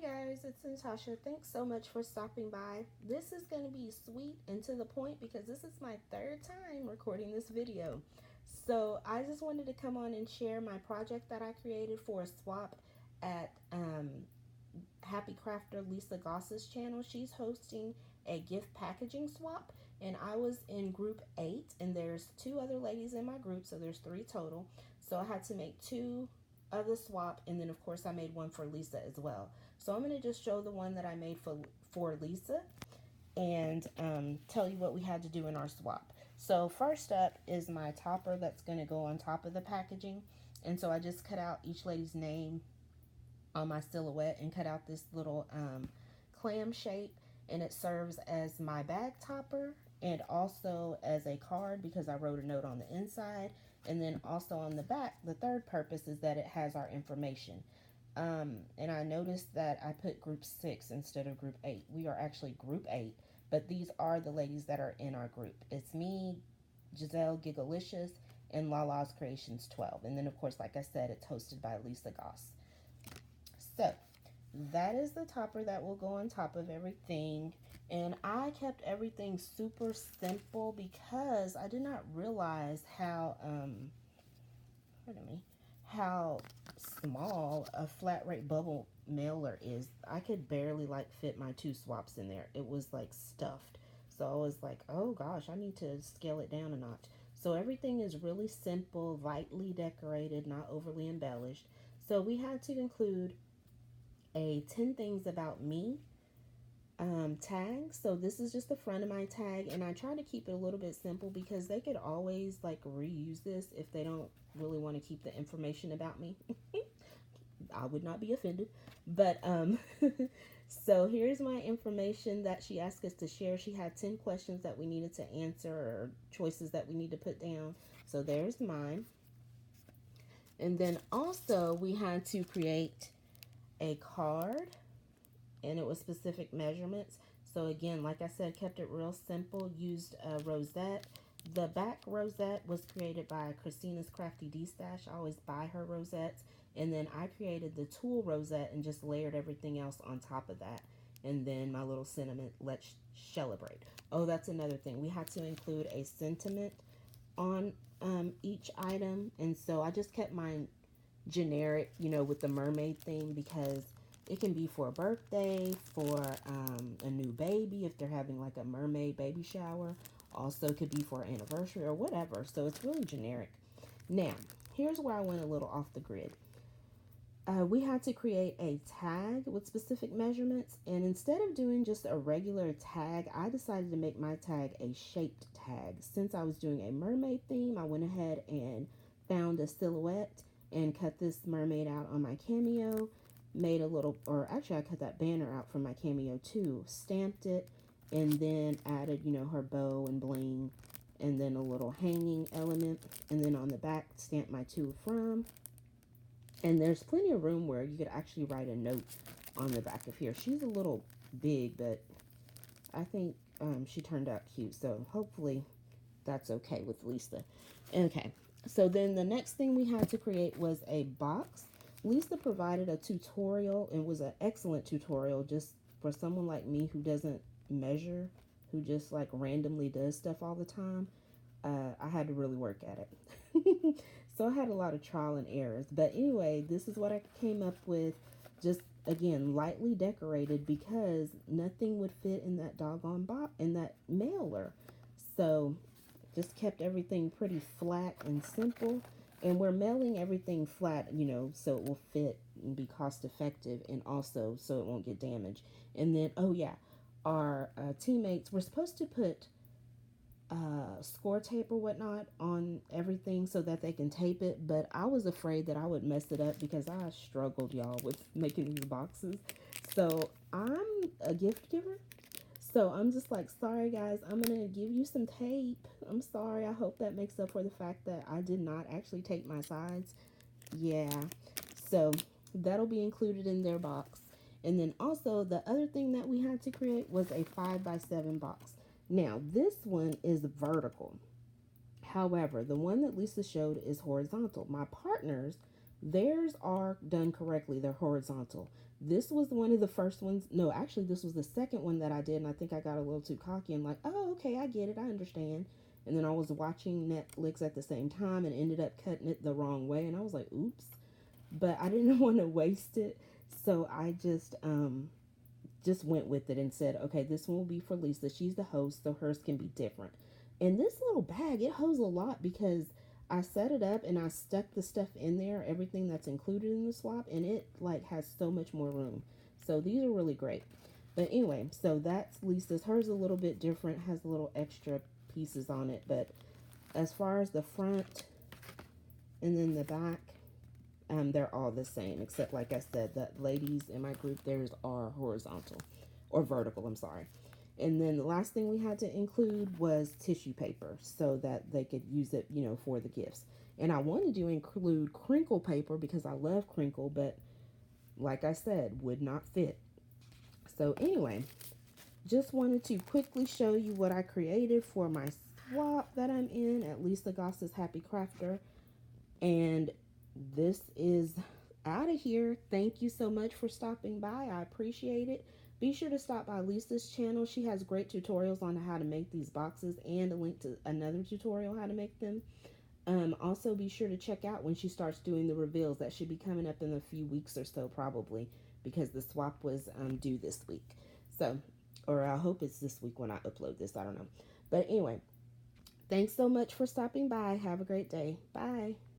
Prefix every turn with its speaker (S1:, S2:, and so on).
S1: guys, it's Natasha. Thanks so much for stopping by. This is going to be sweet and to the point because this is my third time recording this video. So I just wanted to come on and share my project that I created for a swap at Happy Crafter Lisa Goss's channel. She's hosting a gift packaging swap, and I was in group 8, and there's two other ladies in my group, so there's 3 total. So I had to make 2 of the swap, and then of course I made one for Lisa as well. So I'm going to just show the one that I made for Lisa and tell you what we had to do in our swap. So first up is my topper that's going to go on top of the packaging, and so I just cut out each lady's name on my silhouette and cut out this little clam shape, and it serves as my bag topper and also as a card because I wrote a note on the inside. And then also on the back, the third purpose is that it has our information. And I noticed that I put group 6 instead of group 8. We are actually group 8, but these are the ladies that are in our group. It's me, Giselle Gigalicious, and Lala's Creations 12. And then, of course, like I said, it's hosted by Lisa Goss. So that is the topper that will go on top of everything. And I kept everything super simple because I did not realize how small a flat rate bubble mailer is. I could barely like fit my 2 swaps in there. It was like stuffed. So I was like, oh gosh, I need to scale it down a notch. So everything is really simple, lightly decorated, not overly embellished. So we had to include a 10 things about me tag. So this is just the front of my tag, and I try to keep it a little bit simple because they could always like reuse this if they don't really want to keep the information about me. I would not be offended, but so here's my information that she asked us to share. She had 10 questions that we needed to answer or choices that we need to put down. So there's mine. And then also we had to create a card, and it was specific measurements. So again, like I said, kept it real simple, used a rosette. The back rosette was created by Christina's Crafty D Stash. I always buy her rosettes. And then I created the tulle rosette and just layered everything else on top of that. And then my little sentiment, let's celebrate. Oh, that's another thing. We had to include a sentiment on each item. And so I just kept mine generic, with the mermaid theme, because it can be for a birthday, for a new baby if they're having like a mermaid baby shower. Also could be for an anniversary or whatever. So it's really generic. Now, here's where I went a little off the grid. We had to create a tag with specific measurements, and instead of doing just a regular tag, I decided to make my tag a shaped tag. Since I was doing a mermaid theme, I went ahead and found a silhouette and cut this mermaid out on my Cameo, made a little, or actually I cut that banner out from my Cameo too, stamped it, and then added, her bow and bling, and then a little hanging element, and then on the back stamped my to from. And there's plenty of room where you could actually write a note on the back of here. She's a little big, but I think she turned out cute, so hopefully that's okay with Lisa. Okay, so then the next thing we had to create was a box. Lisa provided a tutorial. It was an excellent tutorial just for someone like me who doesn't measure, who just like randomly does stuff all the time. I had to really work at it. So I had a lot of trial and errors. But anyway, this is what I came up with. Just again, lightly decorated because nothing would fit in that doggone box in that mailer. So just kept everything pretty flat and simple. And we're mailing everything flat, so it will fit and be cost effective, and also so it won't get damaged. And then, oh yeah, our teammates were supposed to put score tape or whatnot on everything so that they can tape it, but I was afraid that I would mess it up because I struggled, y'all, with making these boxes. So I'm a gift giver, so I'm just like, sorry guys, I'm gonna give you some tape. I'm sorry. I hope that makes up for the fact that I did not actually tape my sides. Yeah, so that'll be included in their box. And then also the other thing that we had to create was a 5x7 box. Now, this one is vertical. However, the one that Lisa showed is horizontal. My partners Theirs are done correctly. They're horizontal. This was one of the first ones. No, actually, this was the second one that I did, and I think I got a little too cocky and like, oh, okay, I get it, I understand. And then I was watching Netflix at the same time and ended up cutting it the wrong way, and I was like, oops. But I didn't want to waste it, so I just went with it and said, okay, this one will be for Lisa. She's the host, so hers can be different. And this little bag, it holds a lot because I set it up and I stuck the stuff in there, everything that's included in the swap, and it like has so much more room. So these are really great. But anyway, so that's Lisa's. Hers a little bit different, has a little extra pieces on it. But as far as the front and then the back, they're all the same, except like I said, the ladies in my group, theirs are horizontal or vertical, I'm sorry. And then the last thing we had to include was tissue paper so that they could use it, for the gifts. And I wanted to include crinkle paper because I love crinkle, but like I said, would not fit. So anyway, just wanted to quickly show you what I created for my swap that I'm in at Lisa Goss's Happy Crafter. And this is out of here. Thank you so much for stopping by. I appreciate it. Be sure to stop by Lisa's channel. She has great tutorials on how to make these boxes and a link to another tutorial how to make them. Also, be sure to check out when she starts doing the reveals. That should be coming up in a few weeks or so, probably, because the swap was due this week. So, or I hope it's this week when I upload this. I don't know. But anyway, thanks so much for stopping by. Have a great day. Bye.